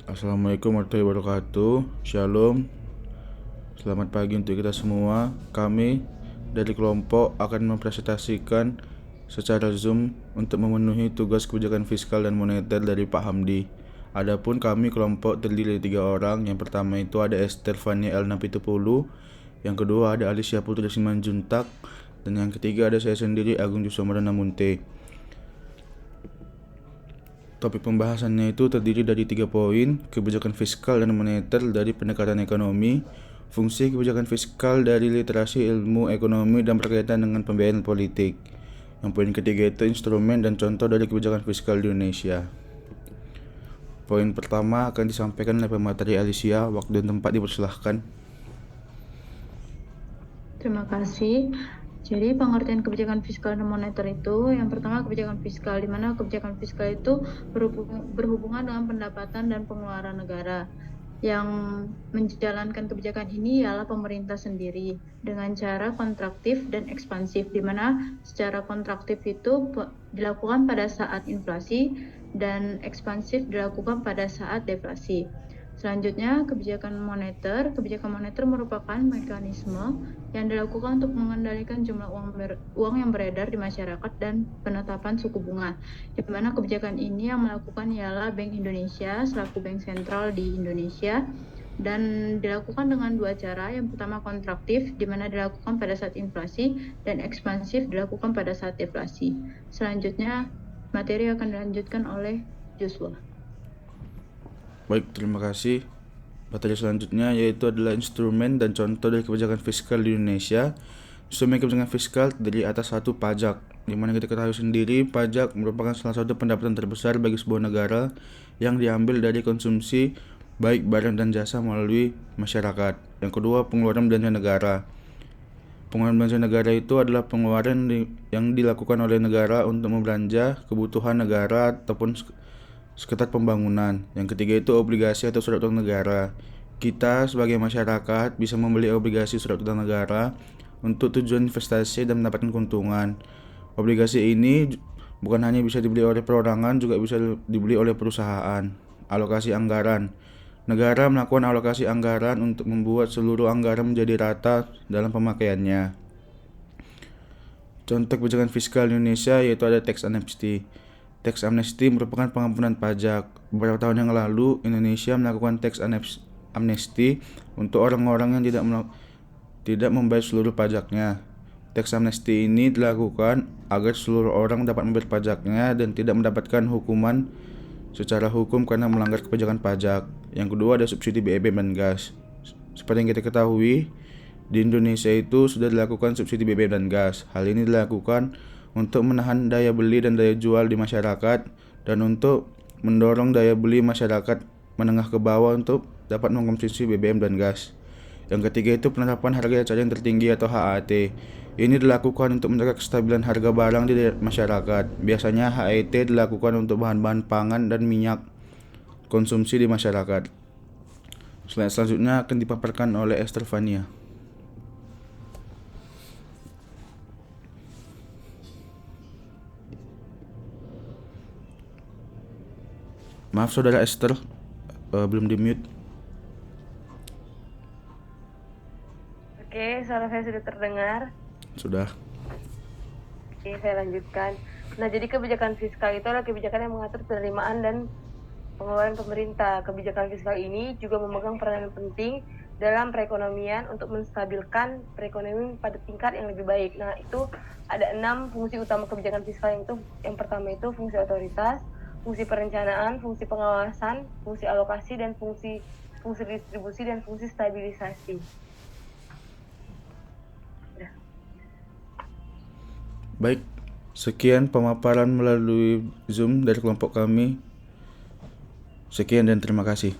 Assalamualaikum warahmatullahi wabarakatuh. Shalom. Selamat pagi untuk kita semua. Kami dari kelompok akan mempresentasikan secara Zoom untuk memenuhi tugas kebijakan fiskal dan moneter dari Pak Hamdi. Adapun kami kelompok terdiri dari 3 orang. Yang pertama itu ada Esther Fania Elnapitupulu, yang kedua ada Alicia Putri Simanjuntak, dan yang ketiga ada saya sendiri Agung Jusomardana Munte. Topik pembahasannya itu terdiri dari 3 poin: kebijakan fiskal dan moneter dari pendekatan ekonomi, fungsi kebijakan fiskal dari literasi ilmu ekonomi dan berkaitan dengan pembiayaan politik. Yang poin ketiga itu instrumen dan contoh dari kebijakan fiskal di Indonesia. Poin pertama akan disampaikan oleh pemateri Alicia. Waktu dan tempat dipersilahkan. Terima kasih. Jadi pengertian kebijakan fiskal dan moneter itu, yang pertama kebijakan fiskal, di mana kebijakan fiskal itu berhubungan dengan pendapatan dan pengeluaran negara. Yang menjalankan kebijakan ini ialah pemerintah sendiri dengan cara kontraktif dan ekspansif, di mana secara kontraktif itu dilakukan pada saat inflasi dan ekspansif dilakukan pada saat deflasi. Selanjutnya, kebijakan moneter. Kebijakan moneter merupakan mekanisme yang dilakukan untuk mengendalikan jumlah uang yang beredar di masyarakat dan penetapan suku bunga. Di mana kebijakan ini yang melakukan ialah Bank Indonesia selaku bank sentral di Indonesia, dan dilakukan dengan 2 cara. Yang pertama kontraktif, di mana dilakukan pada saat inflasi, dan ekspansif dilakukan pada saat deflasi. Selanjutnya, materi akan dilanjutkan oleh Joshua. Baik, terima kasih. Materi selanjutnya yaitu adalah instrumen dan contoh dari kebijakan fiskal di Indonesia. Instrumen kebijakan fiskal terdiri atas 1, pajak. Di mana kita ketahui sendiri, pajak merupakan salah satu pendapatan terbesar bagi sebuah negara yang diambil dari konsumsi baik barang dan jasa melalui masyarakat. Yang kedua, pengeluaran belanja negara. Pengeluaran belanja negara itu adalah pengeluaran yang dilakukan oleh negara untuk membelanja kebutuhan negara ataupun sekitar pembangunan. Yang ketiga itu obligasi atau surat utang negara. Kita sebagai masyarakat bisa membeli obligasi surat utang negara untuk tujuan investasi dan mendapatkan keuntungan. Obligasi ini bukan hanya bisa dibeli oleh perorangan, juga bisa dibeli oleh perusahaan. Alokasi anggaran. Negara melakukan alokasi anggaran untuk membuat seluruh anggaran menjadi rata dalam pemakaiannya. Contoh kebijakan fiskal Indonesia yaitu ada tax amnesty. Tax amnesty merupakan pengampunan pajak. Beberapa tahun yang lalu, Indonesia melakukan tax amnesty untuk orang-orang yang tidak membayar seluruh pajaknya. Tax amnesty ini dilakukan agar seluruh orang dapat membayar pajaknya dan tidak mendapatkan hukuman secara hukum karena melanggar kebijakan pajak. Yang kedua ada subsidi BBM dan gas. Seperti yang kita ketahui, di Indonesia itu sudah dilakukan subsidi BBM dan gas. Hal ini dilakukan untuk menahan daya beli dan daya jual di masyarakat, dan untuk mendorong daya beli masyarakat menengah ke bawah untuk dapat mengkonsumsi BBM dan gas. Yang ketiga itu penerapan harga eceran tertinggi atau HAT. Ini dilakukan untuk menjaga kestabilan harga barang di masyarakat. Biasanya HET dilakukan untuk bahan-bahan pangan dan minyak konsumsi di masyarakat. Slide selanjutnya akan dipaparkan oleh Esther Fania. Maaf saudara Esther, belum di mute. Oke, suara saya sudah terdengar. Sudah. Oke, saya lanjutkan. Nah, jadi kebijakan fiskal itu adalah kebijakan yang mengatur penerimaan dan pengeluaran pemerintah. Kebijakan fiskal ini juga memegang peranan penting dalam perekonomian untuk menstabilkan perekonomian pada tingkat yang lebih baik. Nah, itu ada 6 fungsi utama kebijakan fiskal, yang pertama itu fungsi otoritas, fungsi perencanaan, fungsi pengawasan, fungsi alokasi, dan fungsi distribusi dan fungsi stabilisasi. Baik, sekian pemaparan melalui Zoom dari kelompok kami. Sekian dan terima kasih.